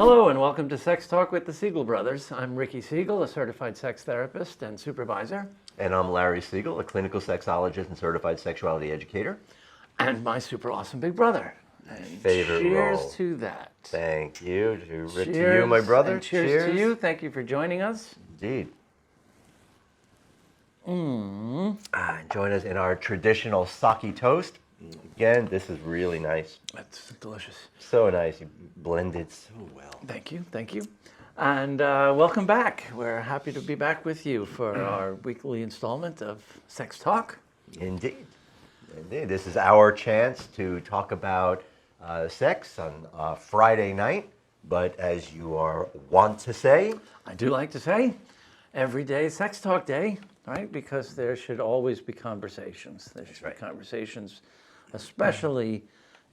Hello and welcome to Sex Talk with the Siegel Brothers. I'm Ricky Siegel, a certified sex therapist and supervisor. And I'm Larry Siegel, a clinical sexologist and certified sexuality educator. And my super awesome big brother. And favorite cheers role. to that. Thank you. To Cheers, you, my brother. and cheers to you. Thank you for joining us. Indeed. Join us in our traditional sake toast. Again, this is really nice. That's delicious. So nice. You blended so well. Thank you. Thank you. And welcome back. We're happy to be back with you for our weekly installment of Sex Talk. Indeed. Indeed. This is our chance to talk about sex on Friday night. But as you are wont to say, I do like to say, every day is Sex Talk Day, right? Because there should always be conversations. There should be conversations, especially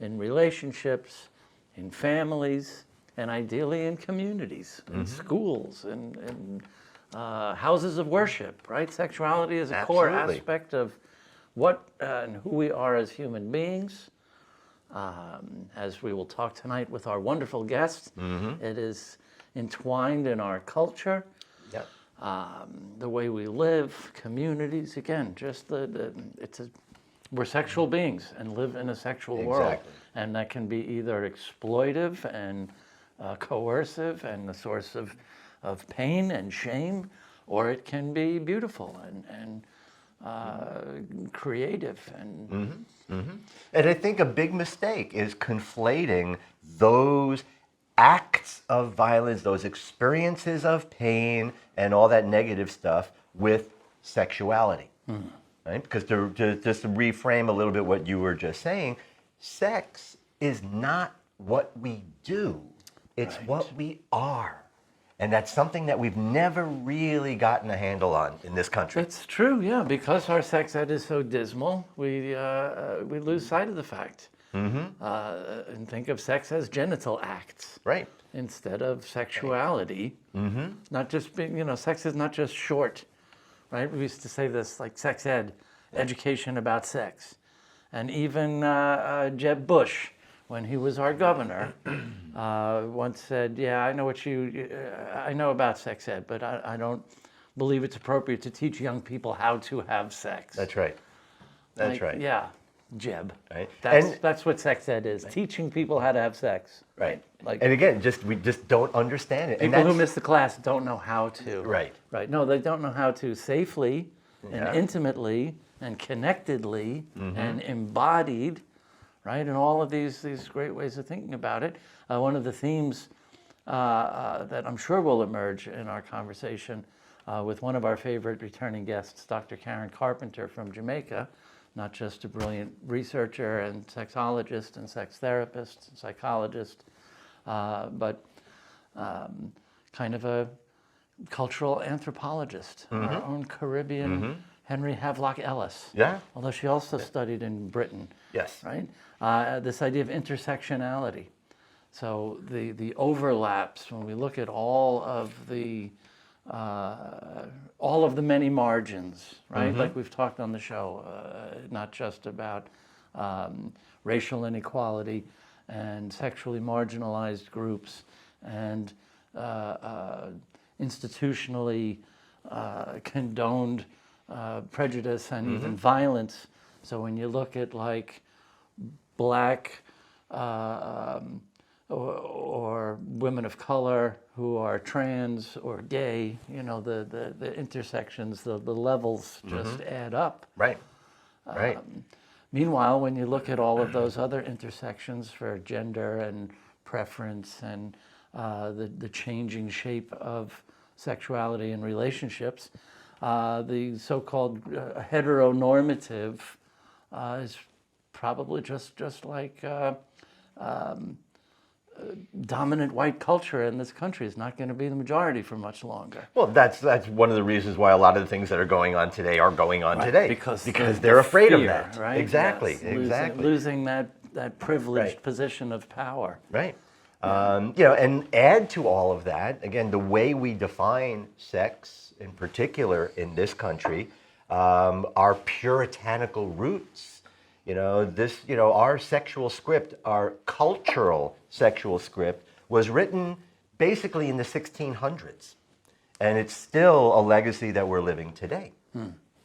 in relationships, in families, and ideally in communities, in schools, in houses of worship, right? Sexuality is a core aspect of what and who we are as human beings. As we will talk tonight with our wonderful guest, it is entwined in our culture, the way we live, communities. Again, just we're sexual beings and live in a sexual world, and that can be either exploitive and coercive and the source of pain and shame, or it can be beautiful and creative and. And I think a big mistake is conflating those acts of violence, those experiences of pain, and all that negative stuff with sexuality. Right? Because just to reframe a little bit what you were just saying, sex is not what we do, it's what we are. And that's something that we've never really gotten a handle on in this country. It's true, yeah. Because our sex ed is so dismal, we lose sight of the fact. And think of sex as genital acts. Right. Instead of sexuality. Not just being, sex is not just short, right? We used to say this, like sex ed, education about sex. And even Jeb Bush, when he was our governor, once said, yeah, I know about sex ed, but I don't believe it's appropriate to teach young people how to have sex. That's right. That's right. Yeah, Jeb. Right. That's what sex ed is, teaching people how to have sex. Right. Like, and again, we just don't understand it. People who miss the class don't know how to. Right. Right. No, they don't know how to safely and intimately and connectedly and embodied, right? And all of these great ways of thinking about it. One of the themes that I'm sure will emerge in our conversation with one of our favorite returning guests, Dr. Karen Carpenter from Jamaica, not just a brilliant researcher and sexologist and sex therapist and psychologist, but kind of a cultural anthropologist, our own Caribbean Henry Havelock Ellis. Yeah. Although she also studied in Britain. Yes. Right? This idea of intersectionality. So the overlaps, when we look at all of the many margins, right? Like we've talked on the show, not just about racial inequality and sexually marginalized groups and institutionally condoned prejudice and even violence. So when you look at like Black or women of color who are trans or gay, the intersections, the levels just add up. Right. Right. Meanwhile, when you look at all of those other intersections for gender and preference and the changing shape of sexuality and relationships, the so-called heteronormative is probably just like dominant white culture in this country is not going to be the majority for much longer. Well, that's one of the reasons why a lot of the things that are going on today are going on today. Because they're afraid fear, of that. Right? Exactly. Yes, Exactly. Losing that privileged position of power. Right. And add to all of that, again, the way we define sex in particular in this country, our puritanical roots. Our sexual script, our cultural sexual script was written basically in the 1600s. And it's still a legacy that we're living today.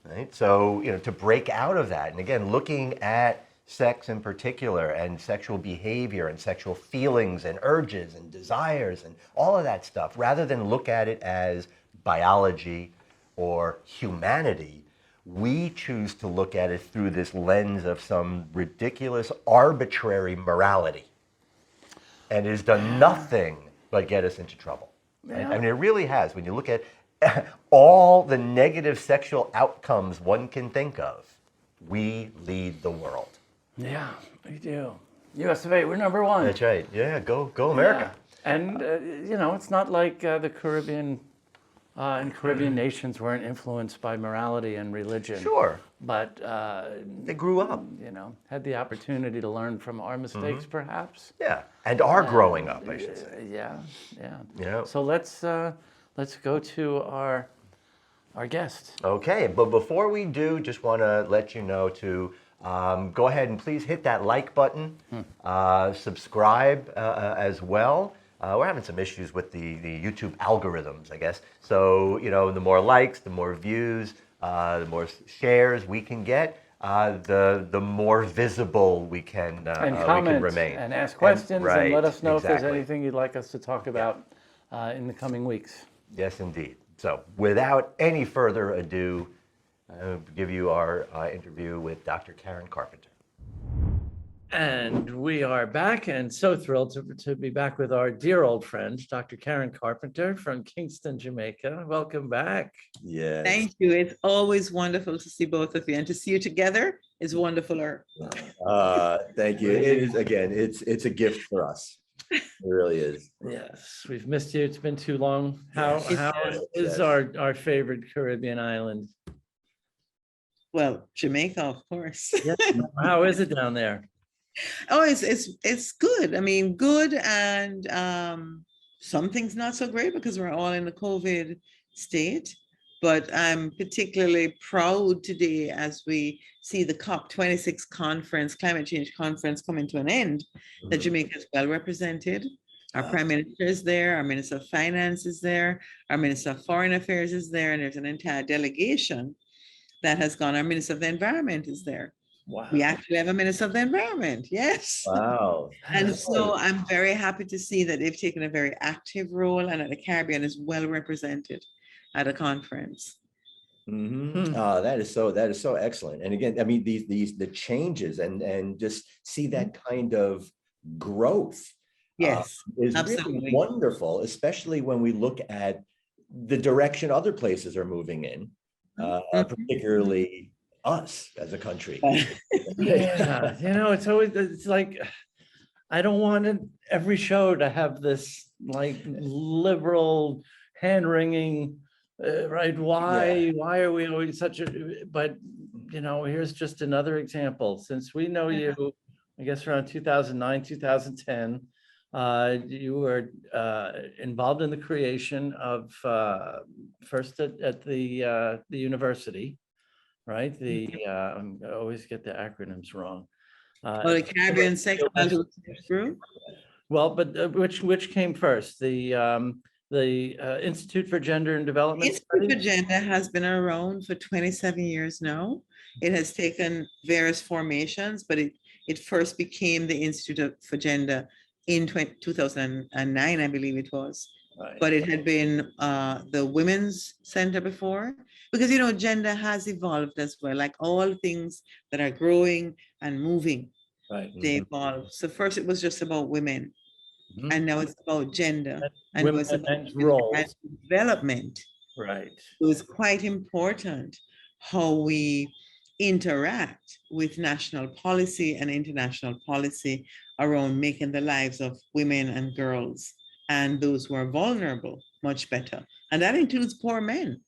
Right? So, to break out of that, and again, looking at sex in particular and sexual behavior and sexual feelings and urges and desires and all of that stuff, rather than look at it as biology or humanity, we choose to look at it through this lens of some ridiculous, arbitrary morality. And it has done nothing but get us into trouble. Right? Yeah. I mean, it really has. When you look at all the negative sexual outcomes one can think of, we lead the world. Yeah, we do. US of A, we're number one. That's right. Yeah, go America. Yeah. And, it's not like the Caribbean and Caribbean nations weren't influenced by morality and religion. Sure. But, They grew up. had the opportunity to learn from our mistakes, perhaps. Yeah, and are growing up, I should say. Yeah. Yeah. So let's go to our guest. Okay, but before we do, just want to let you know to go ahead and please hit that like button, subscribe as well. We're having some issues with the YouTube algorithms, I guess. So, the more likes, the more views, the more shares we can get, the more visible we can comment remain. and ask questions and let us know if exactly. there's anything you'd like us to talk about in the coming weeks. Yes, indeed. So, without any further ado, I'll give you our interview with Dr. Karen Carpenter. And we are back, and so thrilled to be back with our dear old friend, Dr. Karen Carpenter from Kingston, Jamaica. Welcome back. Yes. Thank you. It's always wonderful to see both of you, and to see you together is wonderfuler. Thank you. It is, again, it's a gift for us. It really is. Yes, we've missed you. It's been too long. How Yes. is our favorite Caribbean island? Well, Jamaica, of course. How is it down there? Oh, it's good. I mean, good, and some things not so great because we're all in the COVID state. But I'm particularly proud today as we see the COP26 conference, climate change conference, coming to an end, that Jamaica is well represented. Our Prime Minister is there, our Minister of Finance is there, our Minister of Foreign Affairs is there, and there's an entire delegation that has gone. Our Minister of the Environment is there. Wow. We actually have a Minister of the Environment, yes. Wow. And so I'm very happy to see that they've taken a very active role, and that the Caribbean is well represented at a conference. That is so excellent. And again, I mean, the changes and just see that kind of growth. Yes, is absolutely. really wonderful, especially when we look at the direction other places are moving in, particularly us as a country. Yeah, it's like, I don't want every show to have this like liberal hand-wringing, right? Why are we always such a, but here's just another example. Since we know you, I guess around 2009, 2010, you were involved in the creation of, first at the university, right? I always get the acronyms wrong. The Caribbean Sexuality Research Group. Well, but which came first? The Institute for Gender and Development Institute for Studies? Gender has been around for 27 years now. It has taken various formations, but it first became the Institute for Gender in 2009, I believe it was. Right. But it had been the Women's Center before, because gender has evolved as well, like all things that are growing and moving, Right. they evolve. So first it was just about women, and now it's about gender, and it Women was about and roles. development. Right. It was quite important how we interact with national policy and international policy around making the lives of women and girls and those who are vulnerable much better. And that includes poor men.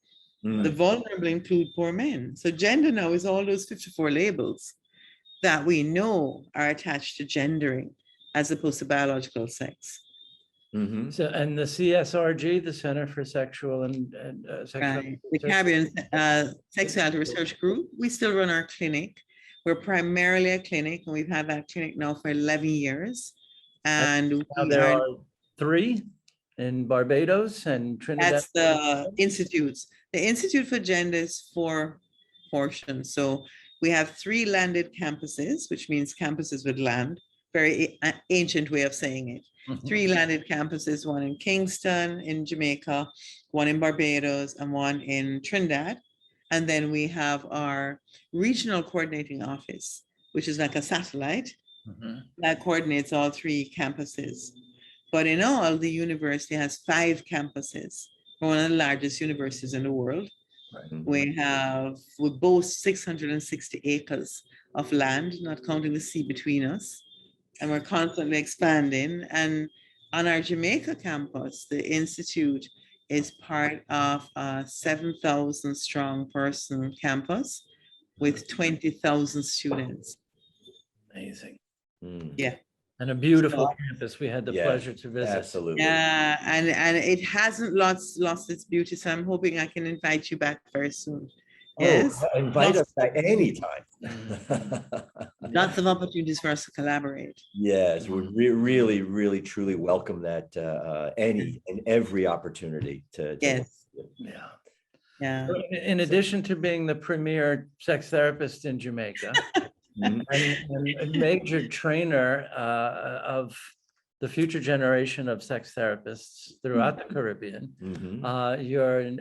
The vulnerable include poor men. So gender now is all those 54 labels that we know are attached to gendering as opposed to biological sex. So, and the CSRG, the Center for Sexual and Sexual. Right. The Caribbean Sexuality Research Group, we still run our clinic. We're primarily a clinic, and we've had that clinic now for 11 years. And Now there are 3? in Barbados and Trinidad. That's the institutes. The Institute for Gender is 4 portions. So we have 3 landed campuses, which means campuses with land, very ancient way of saying it. Mhm. 3 landed campuses, one in Kingston in Jamaica, one in Barbados, and one in Trinidad. And then we have our regional coordinating office, which is like a satellite Mhm. that coordinates all 3 campuses. But in all, the university has 5 campuses. We're one of the largest universities in the world. We boast 660 acres of land, not counting the sea between us. And we're constantly expanding. And on our Jamaica campus, the Institute is part of a 7,000 strong person campus with 20,000 students. Amazing. Yeah. And a beautiful So- campus we had the Yeah, pleasure to visit. Absolutely. Yeah, and it hasn't lost its beauty. So I'm hoping I can invite you back very soon. Yes. Oh, invite us back anytime. Lots of opportunities for us to collaborate. Yes, we really, really, truly welcome that any and every opportunity to. Yes. Yeah. Yeah. In addition to being the premier sex therapist in Jamaica Mhm. and a major trainer of the future generation of sex therapists throughout the Caribbean, Mhm. you're an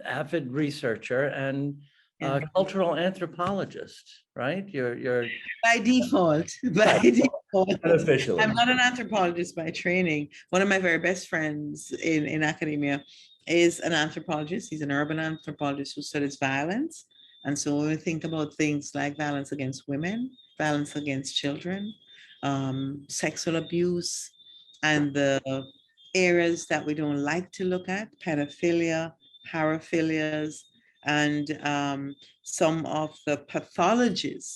avid researcher and Yeah. cultural anthropologist, right? You're By default, by default. Unofficially. I'm not an anthropologist by training. One of my very best friends in academia is an anthropologist. He's an urban anthropologist who studies violence. And so when we think about things like violence against women, violence against children, sexual abuse, and the areas that we don't like to look at, pedophilia, paraphilias, and some of the pathologies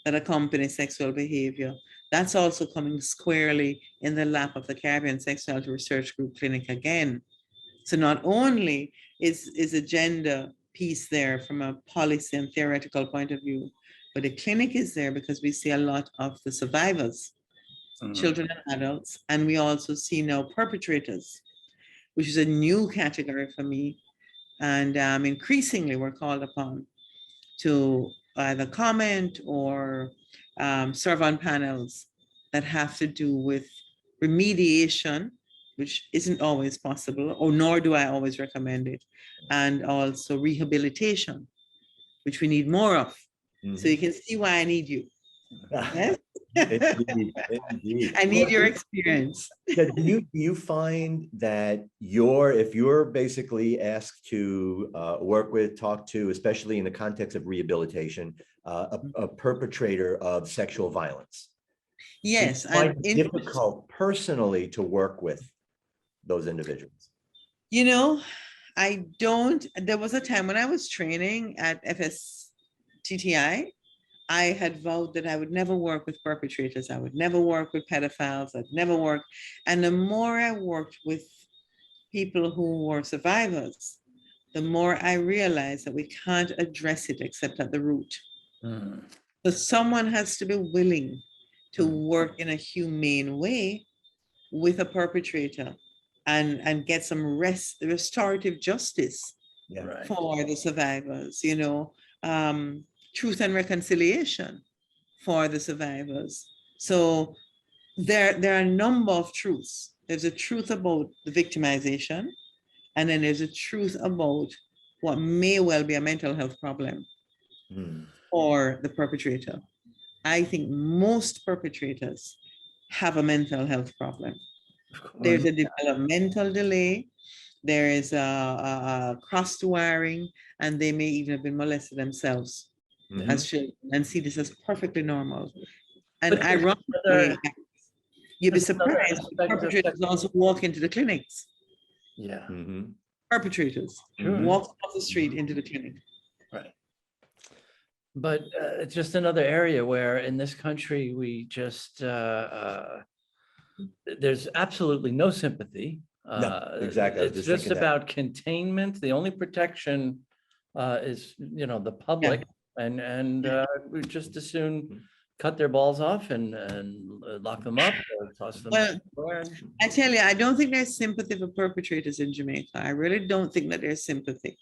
that accompany sexual behavior. That's also coming squarely in the lap of the Caribbean Sexuality Research Group Clinic again. So not only is a gender piece there from a policy and theoretical point of view, but the clinic is there because we see a lot of the survivors, children and adults, and we also see now perpetrators, which is a new category for me. And increasingly we're called upon to either comment or serve on panels that have to do with remediation, which isn't always possible, or nor do I always recommend it, and also rehabilitation, which we need more of. So you can see why I need you. Yes? Indeed, indeed. I need your experience. Yeah, do you find that if you're basically asked to work with, talk to, especially in the context of rehabilitation, a perpetrator of sexual violence? Yes, do you find I'm it difficult personally to work with those individuals? You know, there was a time when I was training at FSTTI, I had vowed that I would never work with perpetrators. I would never work with pedophiles. I'd never work. And the more I worked with people who were survivors, the more I realized that we can't address it except at the root. So someone has to be willing to work in a humane way with a perpetrator and get some restorative justice for the survivors, truth and reconciliation for the survivors. So there are a number of truths. There's a truth about the victimization, and then there's a truth about what may well be a mental health problem for the perpetrator. I think most perpetrators have a mental health problem. There's a developmental delay, there is a cross-wiring, and they may even have been molested themselves as children and see this as perfectly normal. And ironically, you'd be surprised, perpetrators also walk into the clinics. Yeah. Perpetrators walk off the street into the clinic. Right. But it's just another area where in this country, we just, there's absolutely no sympathy. No, exactly. I was It's just just thinking that. about containment. The only protection is, the public. And we just as soon cut their balls off and lock them up or toss them Well, somewhere. I tell you, I don't think there's sympathy for perpetrators in Jamaica. I really don't think that there's sympathy.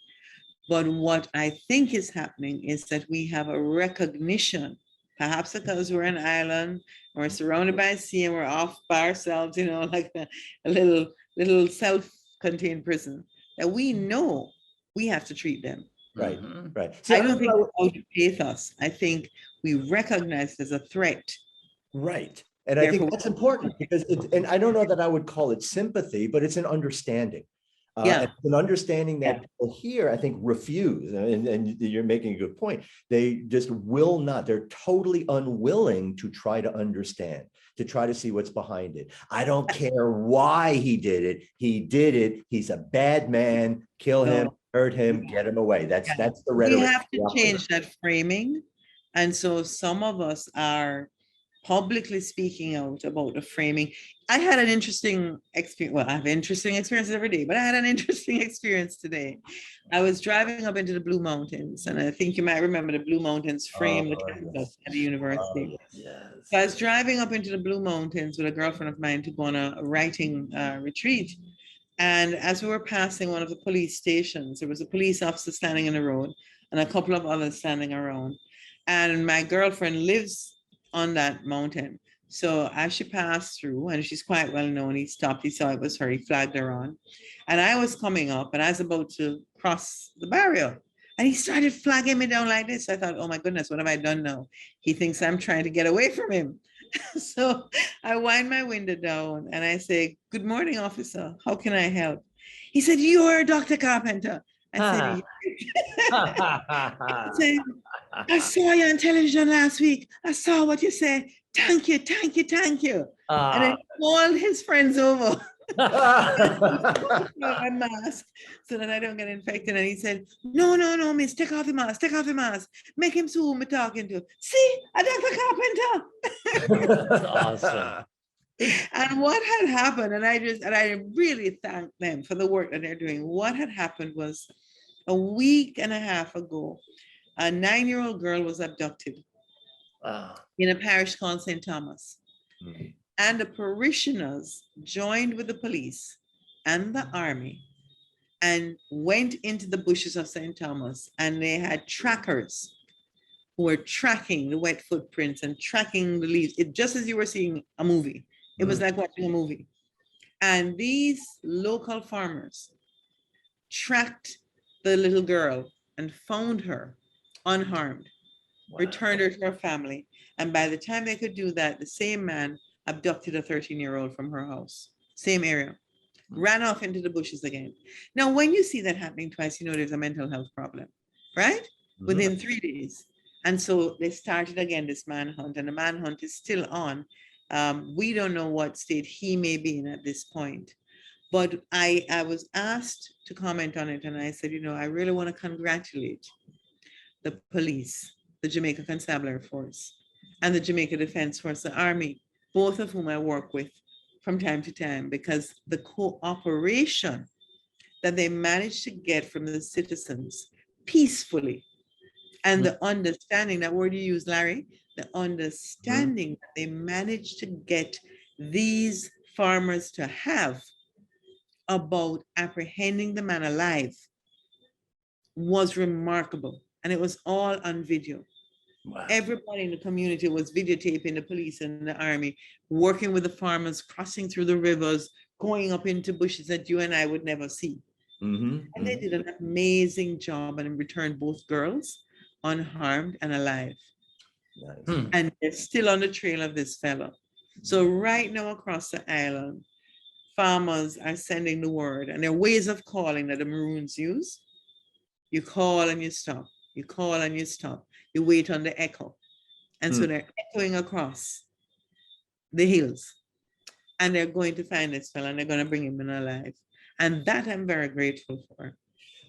But what I think is happening is that we have a recognition, perhaps because we're an island, we're surrounded by sea, and we're off by ourselves, you know, like a little self-contained prison, that we know we have to treat them. Right, Mhm. right. See, I don't think it's out of pathos. I think we recognize it as a threat. right. And I think Therefore, that's important because and I don't know that I would call it sympathy, but it's an understanding. Yeah. And an understanding that Yeah. people here, I think, refuse. And you're making a good point. They just will not. They're totally unwilling to try to understand, to try to see what's behind it. I don't care why he did it. He did it. He's a bad man. Kill him, hurt him, get him away. That's the we rhetoric. have to change that framing. And so some of us are publicly speaking out about the framing. I had an interesting experience. Well, I have interesting experiences every day, but I had an interesting experience today. I was driving up into the Blue Mountains, and I think you might remember the Blue Mountains frame the campus at the university. Yes. So I was driving up into the Blue Mountains with a girlfriend of mine to go on a writing retreat. And as we were passing one of the police stations, there was a police officer standing in the road and a couple of others standing around. And my girlfriend lives on that mountain. So as she passed through, and she's quite well known, he stopped, he saw it was her, he flagged her on. And I was coming up and I was about to cross the barrier. And he started flagging me down like this. I thought, oh my goodness, what have I done now? He thinks I'm trying to get away from him. So I wind my window down and I say, good morning, officer. How can I help? He said, you are Dr. Carpenter. I said, I saw you on television last week. I saw what you said. Thank you, thank you, thank you. And then called his friends over. My mask so that I don't get infected. And he said, no, miss, take off your mask, take off your mask. Make him see who I'm talking to. See, a Dr. Carpenter. That's awesome. And what had happened, and I really thank them for the work that they're doing. What had happened was a week and a half ago, a 9-year-old girl was abducted in a parish called St. Thomas. Mhm. And the parishioners joined with the police and the army and went into the bushes of St. Thomas, and they had trackers who were tracking the wet footprints and tracking the leaves. It just as you were seeing a movie. It was like watching a movie. And these local farmers tracked the little girl and found her unharmed, returned her to her family. And by the time they could do that, the same man abducted a 13-year-old from her house, same area, ran off into the bushes again. Now, when you see that happening twice, you know there's a mental health problem, right? Within 3 days. And so they started again this manhunt, and the manhunt is still on. We don't know what state he may be in at this point. But I was asked to comment on it, and I said, you know, I really want to congratulate the police, the Jamaica Constabulary Force, and the Jamaica Defense Force, the Army, both of whom I work with from time to time, because the cooperation that they managed to get from the citizens peacefully, and the understanding, that word you use, Larry, the understanding that they managed to get these farmers to have about apprehending the man alive was remarkable. And it was all on video. Wow. Everybody in the community was videotaping the police and the army, working with the farmers, crossing through the rivers, going up into bushes that you and I would never see. And they did an amazing job and returned both girls unharmed and alive. Nice. And they're still on the trail of this fellow. So right now across the island, farmers are sending the word, and there are ways of calling that the Maroons use. You call and you stop. You call and you stop. You wait on the echo. And so they're echoing across the hills. And they're going to find this fellow, and they're going to bring him in alive. And that I'm very grateful for.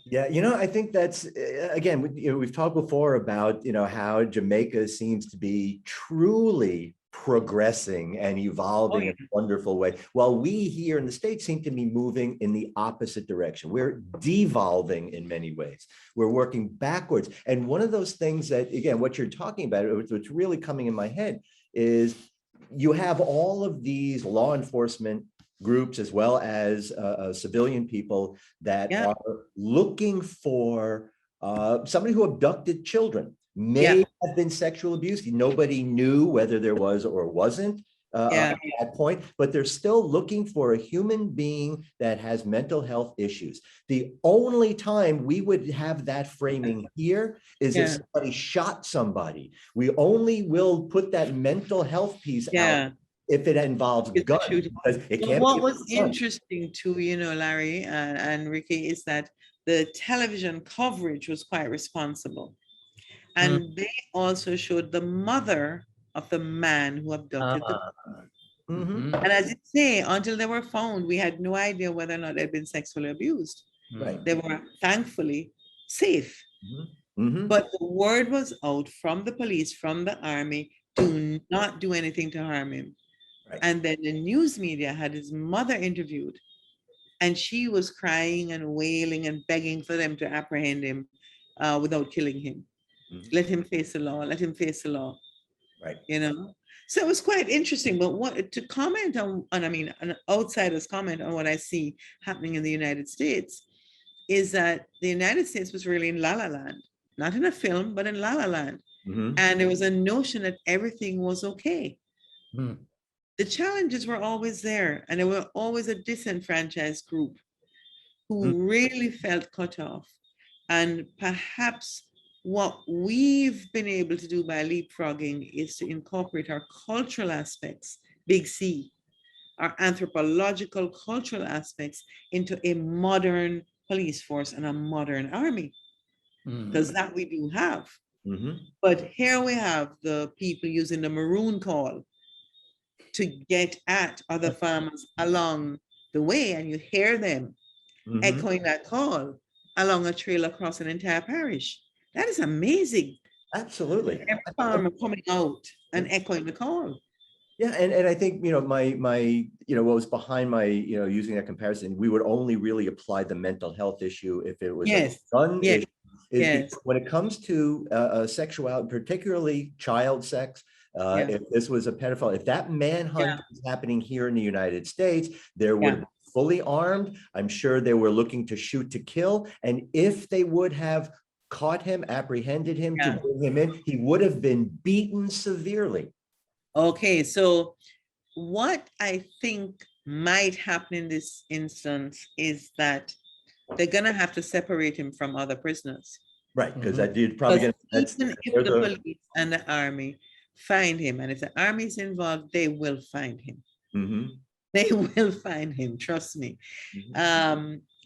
Yeah, you know, I think that's, again, we've talked before about, how Jamaica seems to be truly progressing and evolving yeah. in a wonderful way, while we here in the States seem to be moving in the opposite direction. We're devolving in many ways. We're working backwards. And one of those things that, again, what you're talking about, what's really coming in my head is you have all of these law enforcement groups as well as civilian people that Yeah. are looking for somebody who abducted children, Yeah. may have been sexual abuse. Nobody knew whether there was or wasn't Yeah. at that point, but they're still looking for a human being that has mental health issues. The only time we would have that framing here is if Yeah. somebody shot somebody. We only will put that mental health piece Yeah. out if it involves It's a guns, shooting. because it Well, can't what be was a gun. interesting too, Larry and Ricky, is that the television coverage was quite responsible. And they also showed the mother of the man who abducted the. Mhm. And as you say, until they were found, we had no idea whether or not they'd been sexually abused. Right. They were thankfully safe. Mhm. But the word was out from the police, from the army, do not do anything to harm him. Right. And then the news media had his mother interviewed, and she was crying and wailing and begging for them to apprehend him without killing him. Mhm. Let him face the law. Let him face the law. Right. So it was quite interesting. But what to comment on I mean, an outsider's comment on what I see happening in the United States is that the United States was really in La La Land, not in a film, but in La La Land. Mhm. And there was a notion that everything was okay. The challenges were always there, and there were always a disenfranchised group who really felt cut off. And perhaps what we've been able to do by leapfrogging is to incorporate our cultural aspects, big C, our anthropological cultural aspects into a modern police force and a modern army, because that we do have. Mhm. But here we have the people using the maroon call to get at other farmers along the way, and you hear them Mhm. echoing that call along a trail across an entire parish. That is amazing. Absolutely. Every farmer coming out and echoing the call. Yeah, and I think my what was behind my using that comparison, we would only really apply the mental health issue if it was Yes. a gun Yes. issue. Is Yes. because when it comes to sexuality, particularly child sex, Yeah. if this was a pedophile, if that manhunt was happening here in the United States, there would Yeah. have been fully armed. I'm sure they were looking to shoot to kill, and if they would have caught him, apprehended him Yeah. to bring him in, he would have been beaten severely. Okay, so what I think might happen in this instance is that they're gonna have to separate him from other prisoners. Right, because that dude probably Because gonna. even if the police and the army find him, and if the army is involved, they will find him. They will find him, trust me.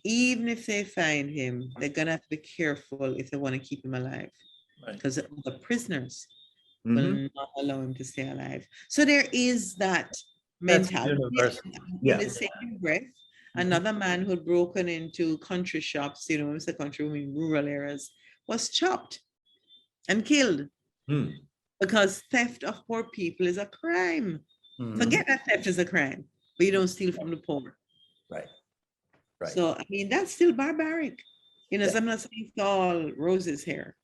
Even if they find him, they're gonna have to be careful if they want to keep him alive, because the prisoners will not allow him to stay alive. So there is that mentality. In the same breath, another man who had broken into country shops, when we say country, we mean rural areas, was chopped and killed because theft of poor people is a crime. Forget that theft is a crime, but you don't steal from the poor. Right. Right. So, I mean, that's still barbaric. So I'm not saying it's all roses here.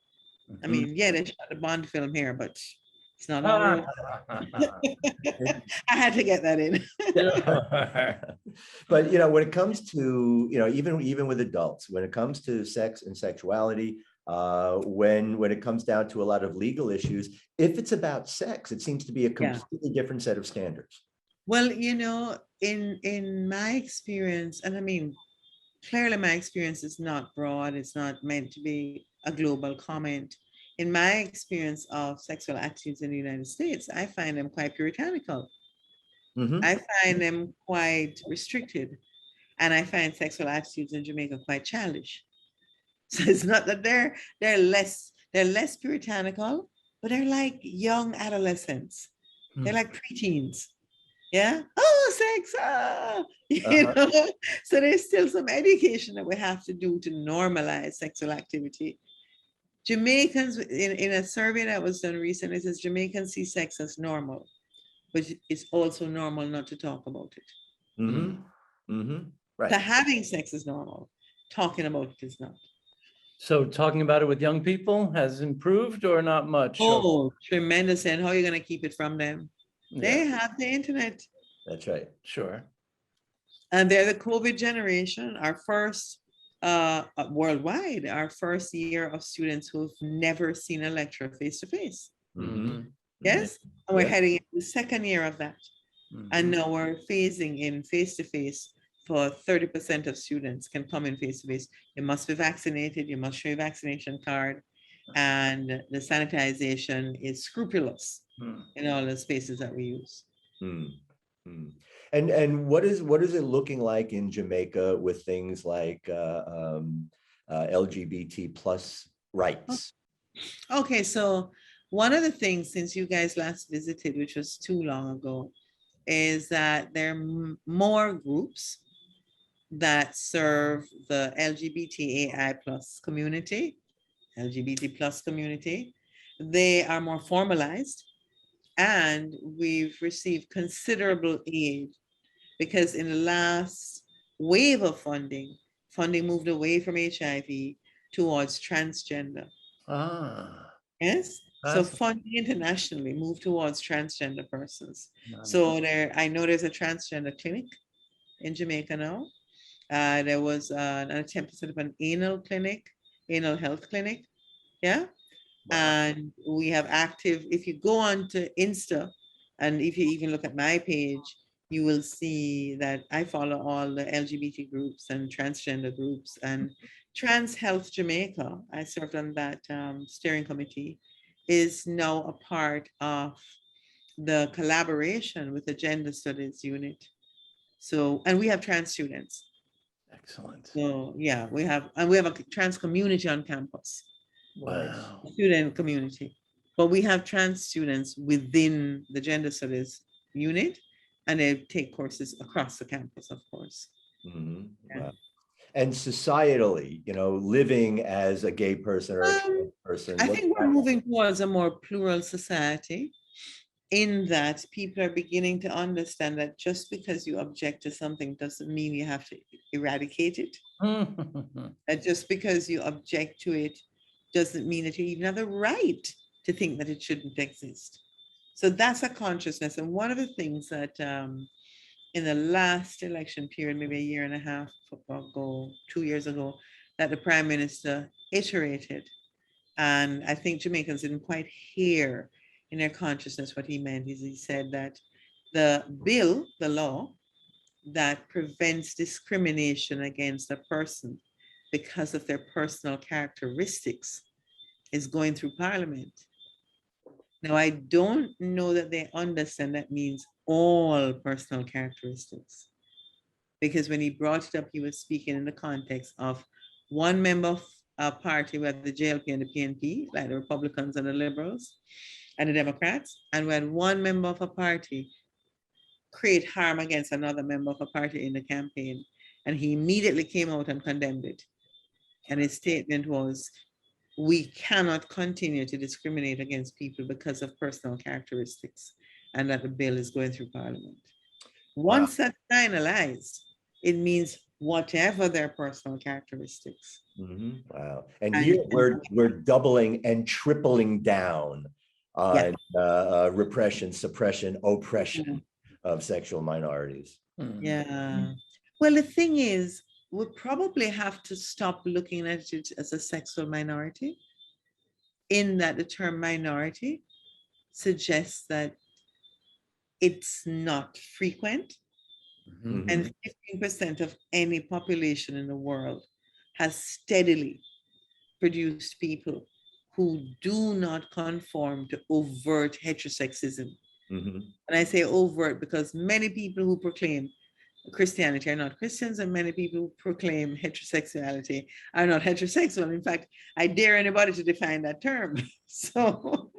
I mean, yeah, they shot the Bond film here, but it's not all roses. I had to get that in. But when it comes to even with adults, when it comes to sex and sexuality, when it comes down to a lot of legal issues, if it's about sex, it seems to be a completely different set of standards. Well, in my experience, and I mean, clearly my experience is not broad, it's not meant to be a global comment. In my experience of sexual attitudes in the United States, I find them quite puritanical. I find them quite restricted. And I find sexual attitudes in Jamaica quite childish. So it's not that they're less puritanical, but they're like young adolescents. They're like preteens. Yeah. Oh, sex. So there's still some education that we have to do to normalize sexual activity. Jamaicans, in a survey that was done recently, says Jamaicans see sex as normal. but it's also normal not to talk about it. Right. So having sex is normal. Talking about it is not. So talking about it with young people has improved or not much? Oh, tremendous. And how are you going to keep it from them? They Yeah, have the internet. That's right. sure. And they're the COVID generation, our first worldwide, our first year of students who've never seen a lecture face to face. Yes. And we're Yeah. heading into the second year of that. And now we're phasing in face to face for 30% of students can come in face to face. You must be vaccinated, you must show your vaccination card, and the sanitization is scrupulous in all the spaces that we use. And what is it looking like in Jamaica with things like LGBT plus rights? Okay, so one of the things since you guys last visited, which was too long ago, is that there are more groups that serve the LGBTAI plus community, LGBT plus community. They are more formalized, and we've received considerable aid because in the last wave of funding moved away from HIV towards transgender. Yes. So funding internationally moved towards transgender persons. So I know there's a transgender clinic in Jamaica now. There was an attempt to set up an anal health clinic. Yeah. Wow. And we have active, if you go on to Insta, and if you even look at my page, you will see that I follow all the LGBT groups and transgender groups and Trans Health Jamaica. I served on that steering committee, is now a part of the collaboration with the Gender Studies unit. So, and we have trans students. Excellent. So yeah, we have a trans community on campus. Wow. Student community. But we have trans students within the Gender Studies unit, and they take courses across the campus, of course. Wow. And societally, living as a gay person or a trans person. I think we're moving towards a more plural society, in that people are beginning to understand that just because you object to something doesn't mean you have to eradicate it. That just because you object to it doesn't mean that you even have the right to think that it shouldn't exist. So that's a consciousness. And one of the things that in the last election period, maybe a year and a half ago, 2 years ago, that the Prime Minister iterated, and I think Jamaicans didn't quite hear in their consciousness what he meant, is he said that the law that prevents discrimination against a person because of their personal characteristics is going through Parliament. Now, I don't know that they understand that means all personal characteristics, because when he brought it up, he was speaking in the context of one member of a party, we had the JLP and the PNP, like the Republicans and the Liberals and the Democrats, and we had one member of a party create harm against another member of a party in the campaign, and he immediately came out and condemned it. And his statement was, we cannot continue to discriminate against people because of personal characteristics, and that the bill is going through Parliament. Once that's finalized, it means whatever their personal characteristics. Wow. And here we're doubling and tripling down on repression, suppression, oppression of sexual minorities. Yeah. Well, the thing is, we probably have to stop looking at it as a sexual minority, in that the term minority suggests that it's not frequent. And 15% of any population in the world has steadily produced people who do not conform to overt heterosexism. And I say overt because many people who proclaim Christianity are not Christians, and many people who proclaim heterosexuality are not heterosexual. In fact, I dare anybody to define that term. So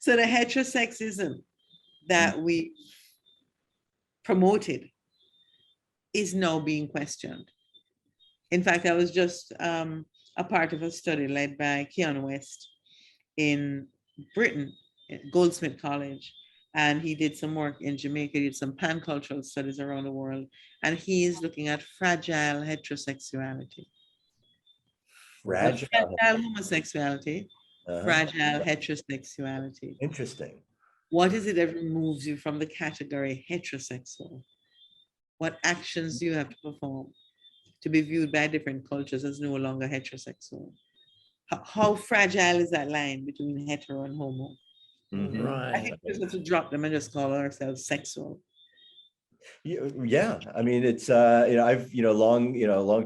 the heterosexism that we promoted is now being questioned. In fact, I was just a part of a study led by Keanu West in Britain, at Goldsmith College, and he did some work in Jamaica, did some pan-cultural studies around the world, and he is looking at fragile heterosexuality. Not Fragile. fragile homosexuality, Uh-huh. fragile heterosexuality. Interesting. What is it that removes you from the category heterosexual? What actions do you have to perform to be viewed by different cultures as no longer heterosexual? How fragile is that line between hetero and homo? Mhm. I Right. think we just have to drop them and just call ourselves sexual. Yeah, I mean, it's I've long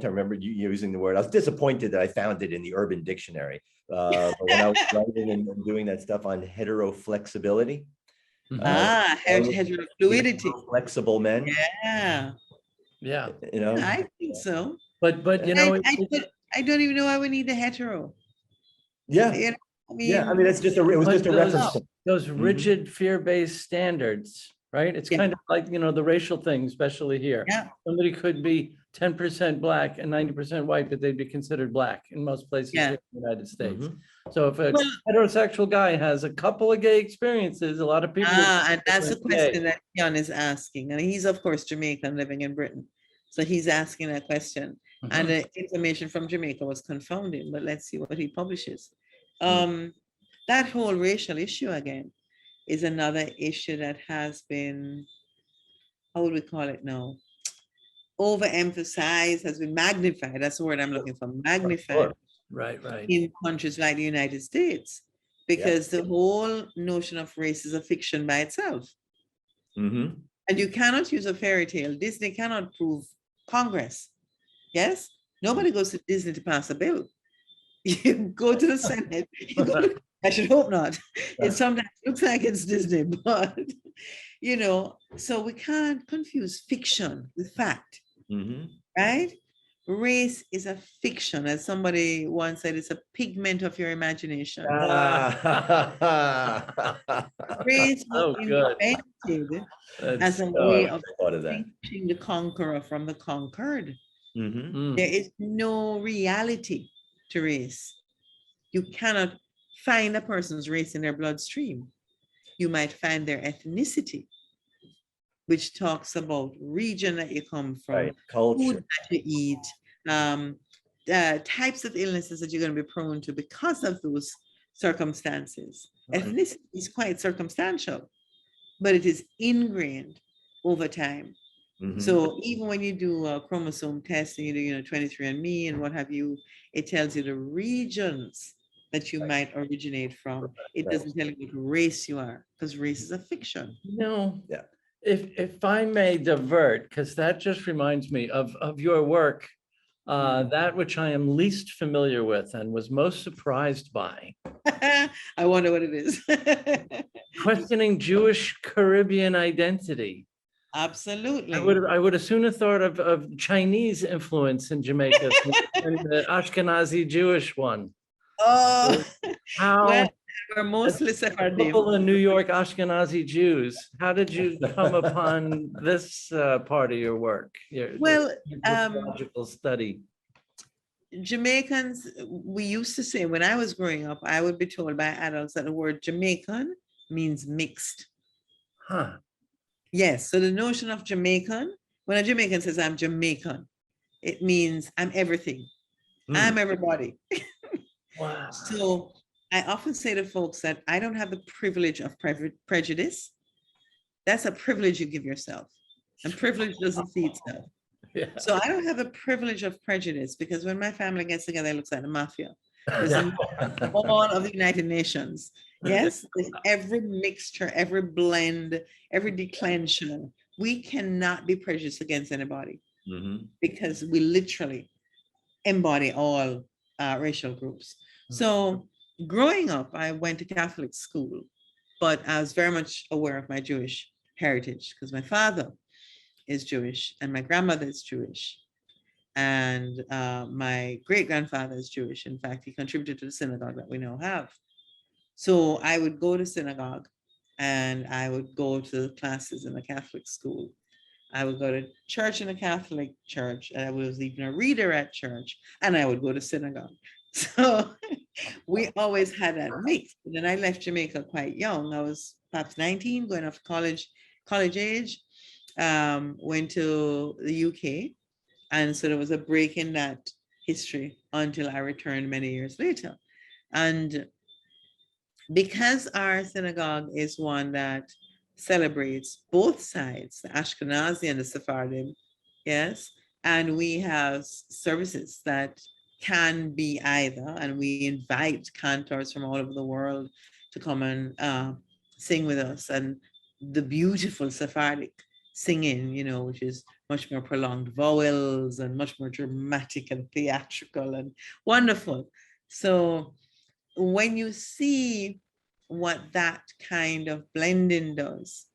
time remember you using the word. I was disappointed that I found it in the Urban Dictionary, but when I was writing and doing that stuff on heteroflexibility, Heterofluidity. flexible men, Yeah, Yeah. I think so. But you I, know, I, don't, I don't even know why we need the hetero. yeah, You know, yeah. I mean, it's just it was but just a reference. those rigid fear-based standards, right? It's Yeah. kind of like, the racial thing, especially here. Yeah. Somebody could be 10% black and 90% white, but they'd be considered black in most places Yeah. here in the United States. Mhm. So if a heterosexual guy has a couple of gay experiences, a lot of people. And that's the gay. question that Jan is asking. And he's, of course, Jamaican living in Britain. So he's asking that question. And the information from Jamaica was confounding, but let's see what he publishes. That whole racial issue again is another issue that has been, how would we call it now? Overemphasized, has been magnified. That's the word I'm looking for, magnified Right. in countries like the United States, because the whole notion of race is a fiction by itself. Mhm. And you cannot use a fairy tale. Disney cannot prove Congress. Yes? Nobody goes to Disney to pass a bill. You go to the Senate. I should hope not. It sometimes looks like it's Disney, but so we can't confuse fiction with fact, right? Race is a fiction, as somebody once said, it's a pigment of your imagination. Race was invented as a way of distinguishing the conqueror from the conquered. There is no reality to race. You cannot find a person's race in their bloodstream. You might find their ethnicity, which talks about region that you come from, culture food that you eat, types of illnesses that you're going to be prone to because of those circumstances. Ethnicity is quite circumstantial, but it is ingrained over time. So even when you do a chromosome test and you do 23andMe and what have you, it tells you the regions that you might originate from. It doesn't tell you what race you are, because race is a fiction. If I may divert, because that just reminds me of your work, that which I am least familiar with and was most surprised by. I wonder what it is. Questioning Jewish Caribbean identity. Absolutely. I would have sooner thought of Chinese influence in Jamaica than the Ashkenazi Jewish one. Oh, How we're mostly Sephardim. couple of New York Ashkenazi Jews. How did you come upon this part of your work? Well, anthropological study. Jamaicans, we used to say when I was growing up, I would be told by adults that the word Jamaican means mixed. Huh. Yes. So the notion of Jamaican, when a Jamaican says I'm Jamaican, it means I'm everything. I'm everybody. Wow. So I often say to folks that I don't have the privilege of prejudice. That's a privilege you give yourself. And privilege doesn't see itself. Yeah. So I don't have the privilege of prejudice, because when my family gets together, it looks like the mafia. There's all of the United Nations. Yes, there's every mixture, every blend, every declension. We cannot be prejudiced against anybody because we literally embody all racial groups. So growing up, I went to Catholic school, but I was very much aware of my Jewish heritage because my father is Jewish and my grandmother is Jewish. And my great-grandfather is Jewish. In fact, he contributed to the synagogue that we now have. So I would go to synagogue and I would go to classes in a Catholic school. I would go to church in a Catholic church, and I was even a reader at church, and I would go to synagogue. So we always had that mix. And then I left Jamaica quite young. I was perhaps 19, going off college age, went to the UK. And so there was a break in that history until I returned many years later. And because our synagogue is one that celebrates both sides, the Ashkenazi and the Sephardim, yes, and we have services that can be either, and we invite cantors from all over the world to come and sing with us, and the beautiful Sephardic singing, which is much more prolonged vowels and much more dramatic and theatrical and wonderful. So when you see what that kind of blending does,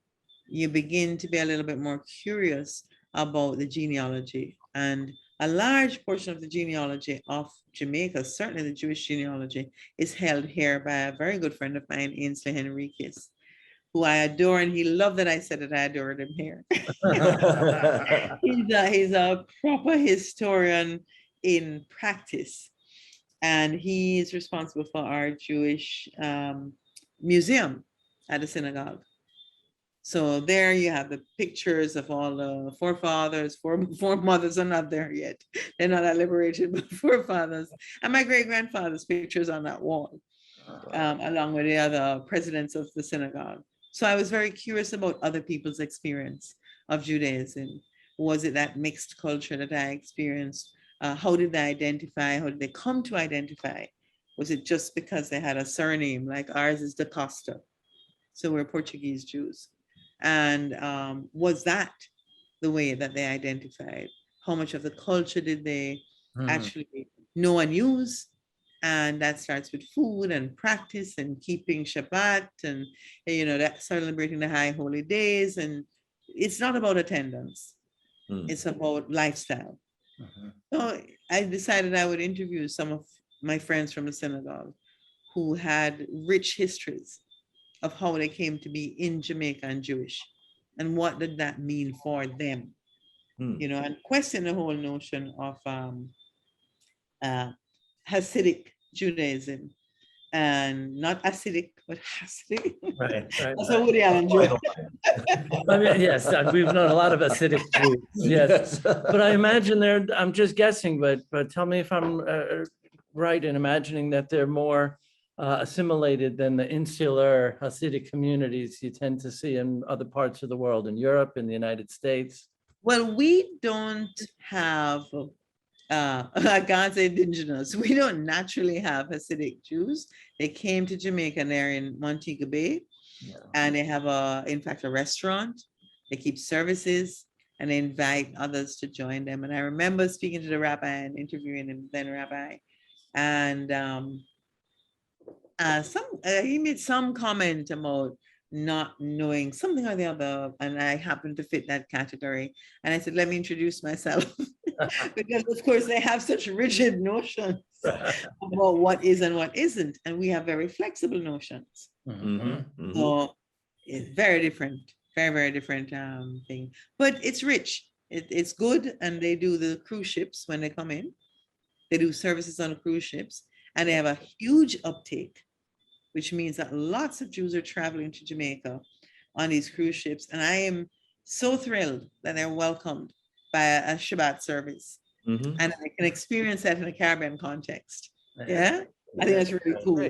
you begin to be a little bit more curious about the genealogy. And a large portion of the genealogy of Jamaica, certainly the Jewish genealogy, is held here by a very good friend of mine, Ainsley Henriquez, who I adore, and he loved that I said that I adored him here. He's a proper historian in practice, and he is responsible for our Jewish museum at the synagogue. So there you have the pictures of all the forefathers. Foremothers are not there yet. They're not liberated, but forefathers. And my great-grandfather's pictures on that wall, along with the other presidents of the synagogue. So I was very curious about other people's experience of Judaism. Was it that mixed culture that I experienced? How did they identify? How did they come to identify? Was it just because they had a surname, like ours is Da Costa? So we're Portuguese Jews. And was that the way that they identified? How much of the culture did they actually know and use? And that starts with food and practice and keeping Shabbat and, that celebrating the high holy days. And it's not about attendance. It's about lifestyle. So I decided I would interview some of my friends from the synagogue who had rich histories of how they came to be in Jamaica and Jewish, and what did that mean for them, and question the whole notion of Hasidic Judaism, and not acidic, but Hasidic. Right. That's a Woody Allen joke. I mean, yes, we've known a lot of acidic Jews. Yes, but I imagine I'm just guessing, but tell me if I'm right in imagining that they're more assimilated than the insular Hasidic communities you tend to see in other parts of the world, in Europe, in the United States. Well, we don't have, I can't say indigenous, we don't naturally have Hasidic Jews. They came to Jamaica and they're in Montego Bay, and they have in fact, a restaurant. They keep services and they invite others to join them. And I remember speaking to the rabbi and interviewing him, then rabbi, and he made some comment about not knowing something or the other, and I happened to fit that category. And I said, let me introduce myself, because of course they have such rigid notions about what is and what isn't, and we have very flexible notions. So it's very different, very, very different thing. But it's rich. It's good, and they do the cruise ships when they come in. They do services on the cruise ships, and they have a huge uptake, which means that lots of Jews are traveling to Jamaica on these cruise ships. And I am so thrilled that they're welcomed by a Shabbat service. And I can experience that in a Caribbean context. Yeah, I think that's really cool.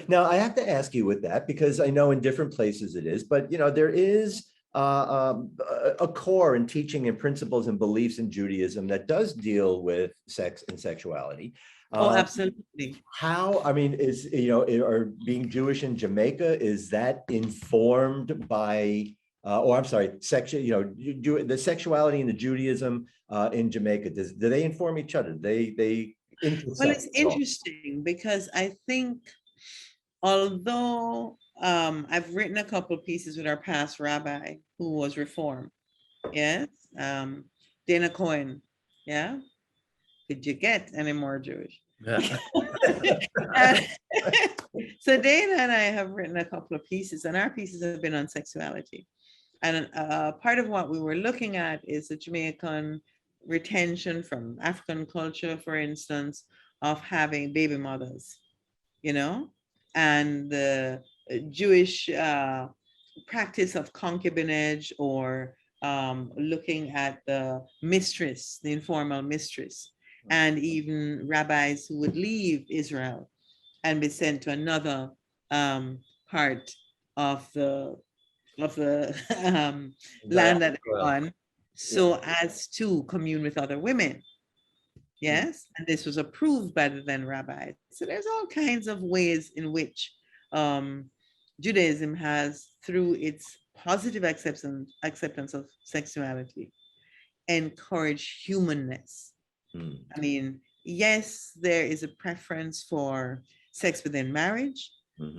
Now, I have to ask you with that, because I know in different places it is, but there is a core in teaching and principles and beliefs in Judaism that does deal with sex and sexuality. Oh, absolutely. How, I mean, or being Jewish in Jamaica, is that informed by, the sexuality and the Judaism in Jamaica, do they inform each other? They intersect? Well, it's interesting because I think, although I've written a couple of pieces with our past rabbi who was Reform, yes, Dana Cohen, yeah. Could you get any more Jewish? Yeah. So Dana and I have written a couple of pieces, and our pieces have been on sexuality. And part of what we were looking at is the Jamaican retention from African culture, for instance, of having baby mothers, and the Jewish practice of concubinage, or looking at the mistress, the informal mistress, and even rabbis who would leave Israel and be sent to another part of the land that they're on, so as to commune with other women. Yes, and this was approved by the then rabbis. So there's all kinds of ways in which Judaism has, through its positive acceptance of sexuality, encouraged humanness. I mean, yes, there is a preference for sex within marriage,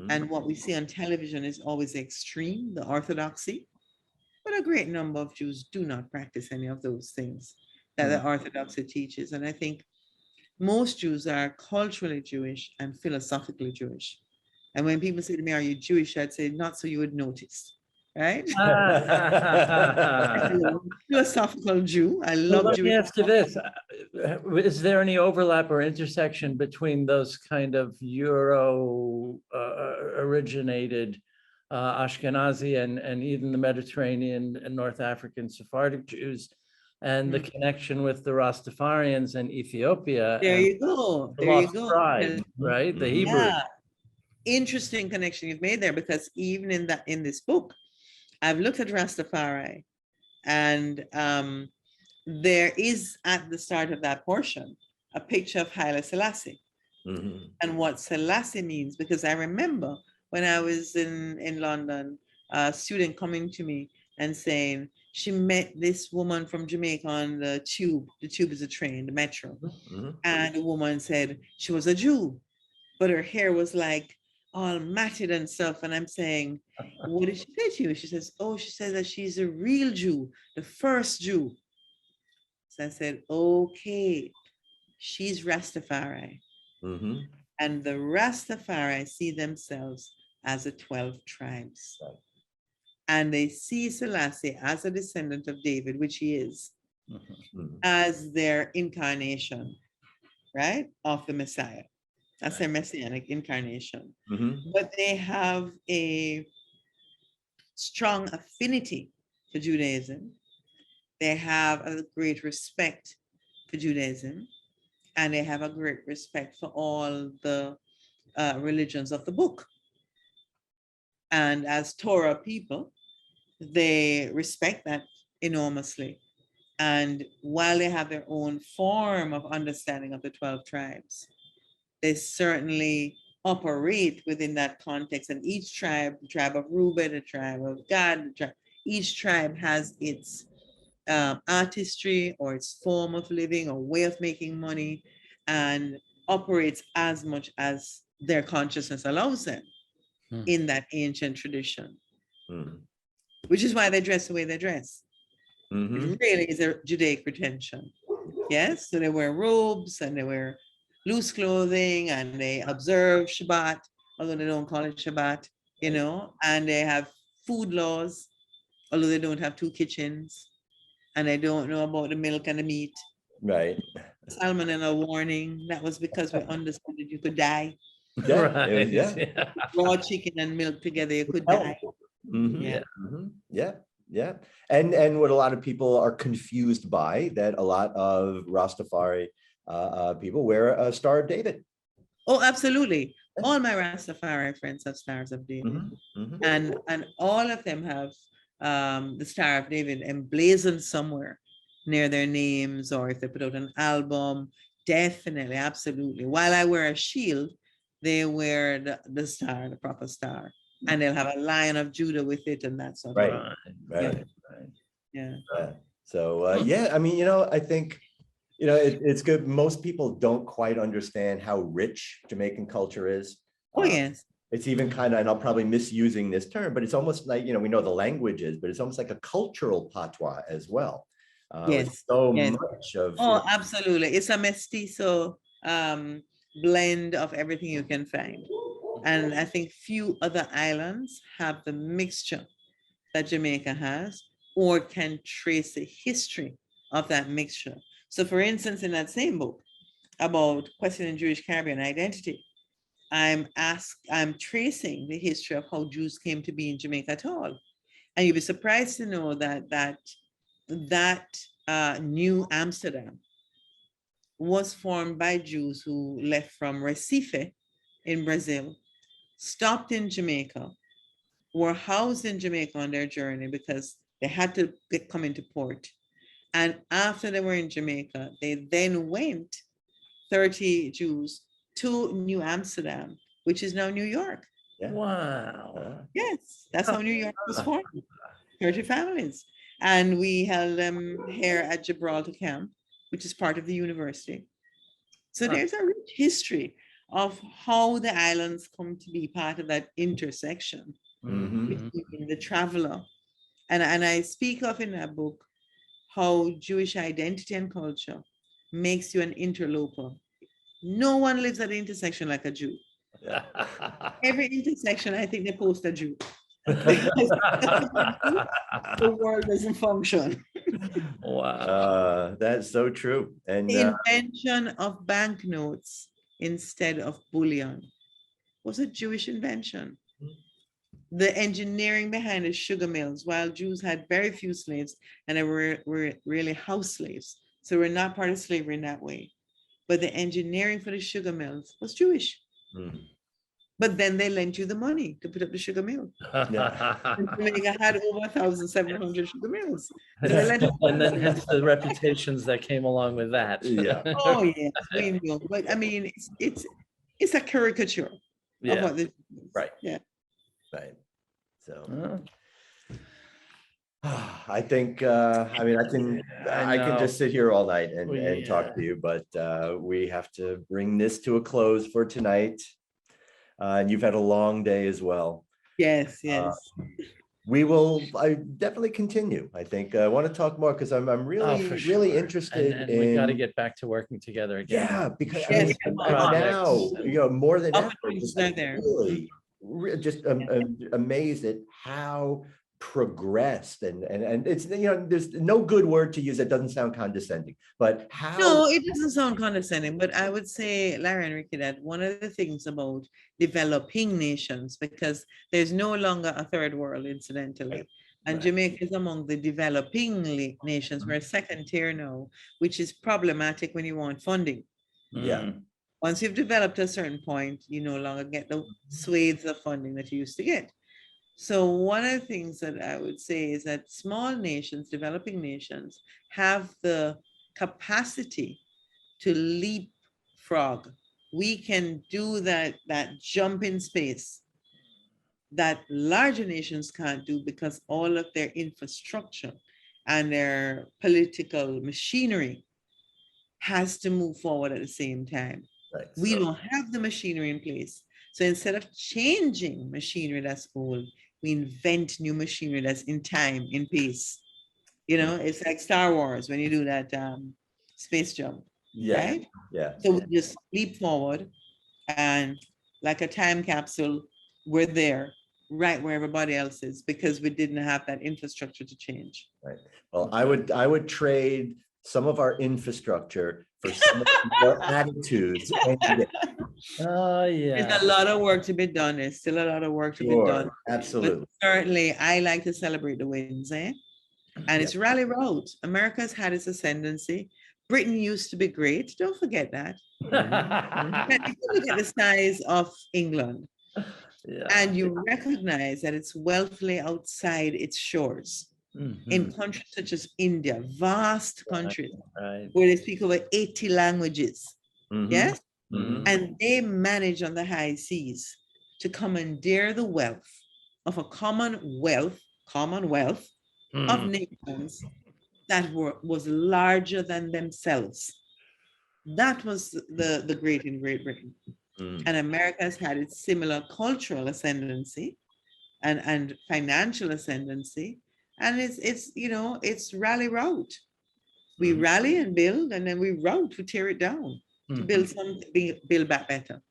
and what we see on television is always extreme, the orthodoxy. But a great number of Jews do not practice any of those things that the orthodoxy teaches. And I think most Jews are culturally Jewish and philosophically Jewish. And when people say to me, "Are you Jewish?" I'd say, "Not so you would notice." Right? Philosophical Jew. I love Let me Jewish. ask you this. Is there any overlap or intersection between those kind of Euro originated Ashkenazi and even the Mediterranean and North African Sephardic Jews and the connection with the Rastafarians in Ethiopia? There and you go. the There you lost go. tribe, right? The Hebrews. Yeah. Interesting connection you've made there, because even in this book, I've looked at Rastafari, and there is at the start of that portion a picture of Haile Selassie and what Selassie means. Because I remember when I was in London, a student coming to me and saying she met this woman from Jamaica on the tube. The tube is a train, the metro. And the woman said she was a Jew, but her hair was like all matted and stuff. And I'm saying, what did she say to you? She says, oh, she says that she's a real Jew, the first Jew. So I said, okay, she's Rastafari. And the Rastafari see themselves as the 12 tribes. And they see Selassie as a descendant of David, which he is, as their incarnation, right, of the Messiah. That's their messianic incarnation. But they have a strong affinity for Judaism. They have a great respect for Judaism, and they have a great respect for all the religions of the book. And as Torah people, they respect that enormously. And while they have their own form of understanding of the 12 tribes, they certainly operate within that context. And each tribe, the tribe of Reuben, the tribe of Gad, each tribe has its artistry or its form of living or way of making money, and operates as much as their consciousness allows them in that ancient tradition, which is why they dress the way they dress. It really is a Judaic pretension. Yes, so they wear robes and they wear loose clothing and they observe Shabbat, although they don't call it Shabbat, you know, and they have food laws, although they don't have 2 kitchens, and they don't know about the milk and the meat. Right. Salmonella warning, that was because we understood that you could die. Right. Yeah. Raw chicken and milk together, you could die. Yeah. And what a lot of people are confused by, that a lot of Rastafari people wear a Star of David. Oh, absolutely. All my Rastafari friends have Stars of David. And all of them have the Star of David emblazoned somewhere near their names, or if they put out an album, definitely, absolutely. While I wear a shield, they wear the star, the proper star. And they'll have a Lion of Judah with it and that sort of thing. Right. Yeah. So, yeah, I mean, I think, it's good. Most people don't quite understand how rich Jamaican culture is. Oh, yes. It's even kind of, and I'll probably misusing this term, but it's almost like, we know the languages, but it's almost like a cultural patois as well. Yes. So much of. Oh, absolutely. It's a mestizo blend of everything you can find. And I think few other islands have the mixture that Jamaica has, or can trace the history of that mixture. So for instance, in that same book about questioning Jewish Caribbean identity, I'm tracing the history of how Jews came to be in Jamaica at all. And you'd be surprised to know that New Amsterdam was formed by Jews who left from Recife in Brazil, stopped in Jamaica, were housed in Jamaica on their journey because they had to come into port. And after they were in Jamaica, they then went 30 Jews to New Amsterdam, which is now New York. Yeah. Wow. Yes, that's how New York was formed. 30 families. And we held them here at Gibraltar Camp, which is part of the university. So there's a rich history of how the islands come to be part of that intersection between the traveler. And I speak of in that book how Jewish identity and culture makes you an interloper. No one lives at the intersection like a Jew. Every intersection, I think they post a Jew. The world doesn't function. Wow. That's so true. And The invention of banknotes instead of bullion was a Jewish invention. The engineering behind the sugar mills, while Jews had very few slaves and they were really house slaves, so we're not part of slavery in that way. But the engineering for the sugar mills was Jewish. But then they lent you the money to put up the sugar mill. And Jamaica had over 1,700 sugar mills. So they lent And then hence the reputations that came along with that. Yeah. Oh yes, we know. But I mean, it's a caricature of Yeah. what the Right. Yeah. Right. So Huh? I think I mean I can know. just sit here all night and talk Yeah. to you, but we have to bring this to a close for tonight. And you've had a long day as well. Yes, yes. I definitely continue. I think I want to talk more because I'm really, for really sure. interested And we got to in, get back to working together again. yeah, because I Yes, mean, come and on. now, more than ever, Opportunities just are there. really, just amazed at how progressed and it's, there's no good word to use that doesn't sound condescending, but how. No, it doesn't sound condescending, but I would say, Larry and Ricky, that one of the things about developing nations, because there's no longer a third world, incidentally, and Right. Jamaica is among the developing nations. We're second tier now, which is problematic when you want funding. Yeah. Once you've developed a certain point, you no longer get the swathes of funding that you used to get. So one of the things that I would say is that small nations, developing nations, have the capacity to leapfrog. We can do that jump in space that larger nations can't do because all of their infrastructure and their political machinery has to move forward at the same time. Right. We don't have the machinery in place. So instead of changing machinery that's old, we invent new machinery that's in time, in pace. It's like Star Wars when you do that space jump, Yeah. right? Yeah. So we just leap forward and like a time capsule, we're there right where everybody else is because we didn't have that infrastructure to change. Right. Well, I would trade some of our infrastructure for some of your attitudes. Oh, yeah. There's a lot of work to be done. There's still a lot of work to be done. Absolutely. But certainly, I like to celebrate the wins, And it's rally road. America's had its ascendancy. Britain used to be great. Don't forget that. If you look at the size of England, and you recognize that it's wealthily outside its shores. In countries such as India, vast countries, where they speak over 80 languages. Yes? And they manage on the high seas to commandeer the wealth of a commonwealth of nations that was larger than themselves. That was the great in Great Britain. And America has had its similar cultural ascendancy and financial ascendancy. And it's rally route. We rally and build, and then we route to tear it down to build something, build back better.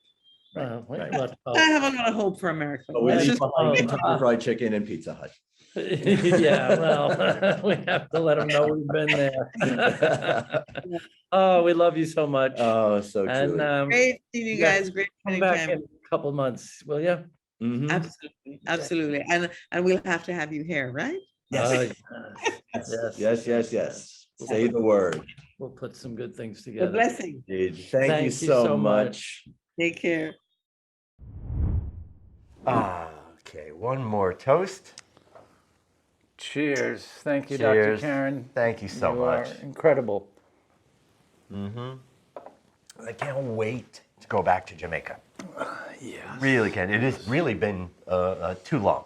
I have a lot of hope for America. But we leave behind Kentucky Fried Chicken and Pizza Hut. Yeah, well, we have to let them know we've been there. Oh, we love you so much. Oh, so And truly. Great seeing you guys. Great come meeting back Cam. and couple months, will you? Mhm. Absolutely, absolutely. And we'll have to have you here, right? Yes. Yes. Say the word. We'll put some good things A together. blessing. Thank you Thank you so so much. Take care. Okay, one more toast. Cheers. Thank you, Cheers. Dr. Karen. Thank you so You much. are incredible. I can't wait to go back to Jamaica. Yeah. Really can. It has really been too long,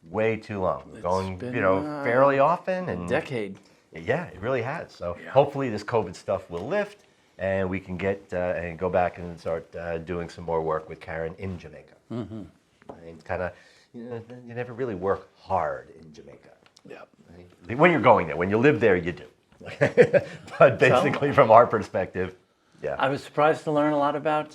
way too long. Going, been, fairly often, and Decade. yeah, it really has. So Yeah. hopefully this COVID stuff will lift, and we can get and go back and start doing some more work with Karen in Jamaica. And kind of, you never really work hard in Jamaica. Yeah. Right? When you're going there, when you live there, you do. But basically, from our perspective, yeah. I was surprised to learn a lot about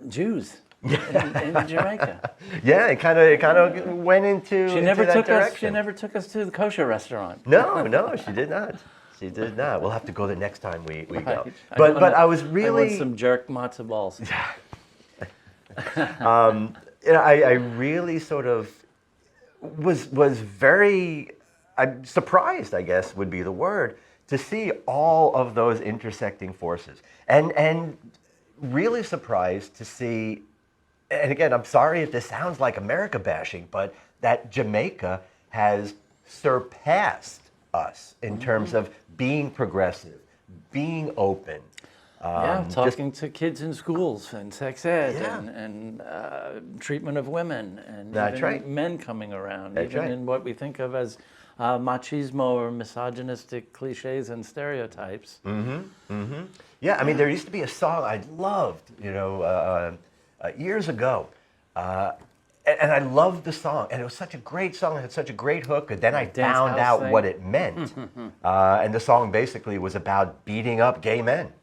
Jews in Jamaica. Yeah, it kind of went into She never that took us. direction. She never took us to the kosher restaurant. No, she did not. She did not. We'll have to go the next time we go. Right. But I was I really want some jerk matzo balls. I really sort of was very I'm surprised, I guess would be the word, to see all of those intersecting forces, and really surprised to see. And again, I'm sorry if this sounds like America bashing, but that Jamaica has surpassed us in terms of being progressive, being open. Yeah, talking to kids in schools and sex ed Yeah. and treatment of women and That's even right. men coming around, That's even right. in what we think of as machismo or misogynistic cliches and stereotypes. Yeah, I mean, there used to be a song I loved, years ago. And I loved the song. And it was such a great song. It had such a great hook. And then I Dance found house out thing. what it meant. And the song basically was about beating up gay men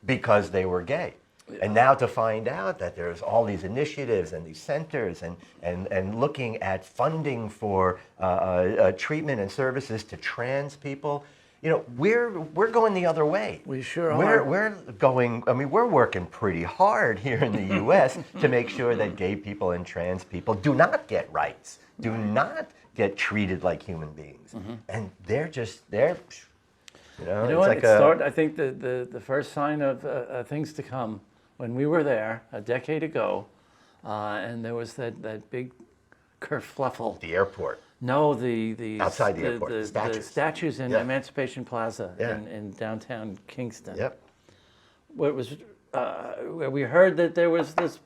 because they were gay. And now to find out that there's all these initiatives and these centers and looking at funding for treatment and services to trans people, we're going the other way. We sure are. We're going, I mean, we're working pretty hard here in the U.S. to make sure that gay people and trans people do not get rights, do not get treated like human beings. And they're You know what? I think the first sign of things to come, when we were there a decade ago, and there was that big kerfluffle. the airport. No, the Outside the airport, the statues. The statues in Yeah. Emancipation Plaza Yeah. in downtown Kingston. Yep. Where it was, where we heard that there was this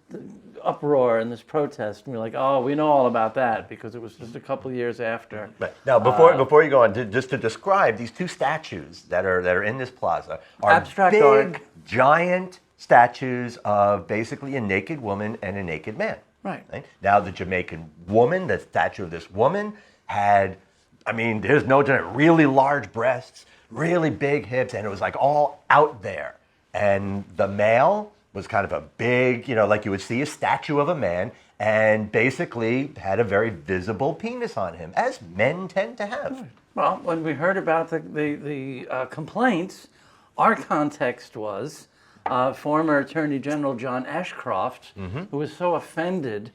uproar and this protest, and we were like, oh, we know all about that because it was just a couple of years after. Right. Now, before you go on, just to describe these two statues that are in this plaza are Abstract big, art. giant statues of basically a naked woman and a naked man. Right. Now, the Jamaican woman, the statue of this woman had, I mean, there's no denying, really large breasts, really big hips, and it was like all out there. And the male was kind of a big, like you would see a statue of a man, and basically had a very visible penis on him, as men tend to have. Well, when we heard about the complaints, our context was former Attorney General John Ashcroft, who was so offended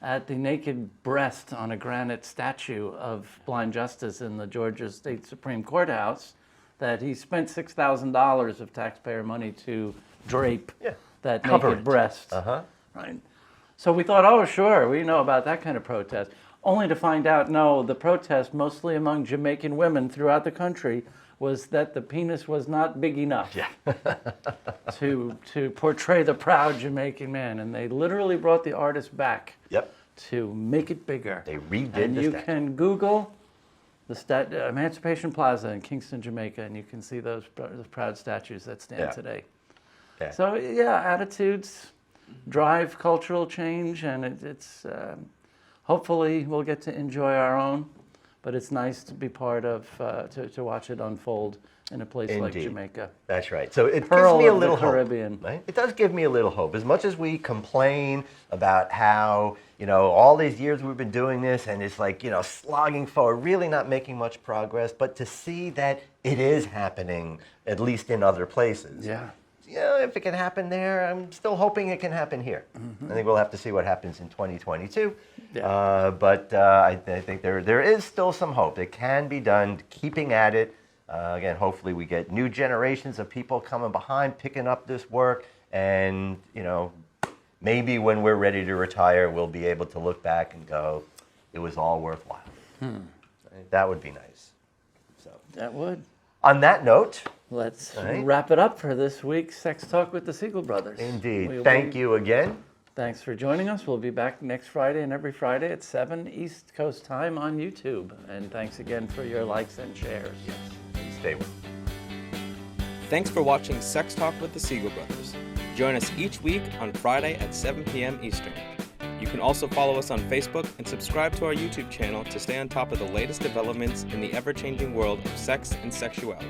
at the naked breast on a granite statue of blind justice in the Georgia State Supreme Courthouse that he spent $6,000 of taxpayer money to drape that Cover naked it. breast. Right. So we thought, oh, sure, we know about that kind of protest. Only to find out, no, the protest, mostly among Jamaican women throughout the country, was that the penis was not big enough to portray the proud Jamaican man. And they literally brought the artist back to make it bigger. They redid and the you statue. can Google the Emancipation Plaza in Kingston, Jamaica, and you can see those proud statues that stand today. Yeah. So, yeah, attitudes drive cultural change, and it's hopefully we'll get to enjoy our own, but it's nice to be part of, to watch it unfold in a place like Indeed. Jamaica. That's right. So it Pearl gives me a of the little hope. Caribbean. Right? It does give me a little hope. As much as we complain about how, all these years we've been doing this and it's like, slogging forward, really not making much progress, but to see that it is happening, at least in other places. Yeah. if it can happen there, I'm still hoping it can happen here. I think we'll have to see what happens in 2022. Yeah. But I think there is still some hope. It can be done, keeping at it. Again, hopefully we get new generations of people coming behind, picking up this work, and maybe when we're ready to retire, we'll be able to look back and go, it was all worthwhile. That would be nice. So That would. on that note, Let's right. wrap it up for this week's Sex Talk with the Siegel Brothers. indeed, thank you again. Thanks for joining us. We'll be back next Friday and every Friday at 7 East Coast time on YouTube. And thanks again for your likes and shares. Stay well. Thanks for watching Sex Talk with the Siegel Brothers. Join us each week on Friday at 7 p.m. Eastern. You can also follow us on Facebook and subscribe to our YouTube channel to stay on top of the latest developments in the ever-changing world of sex and sexuality.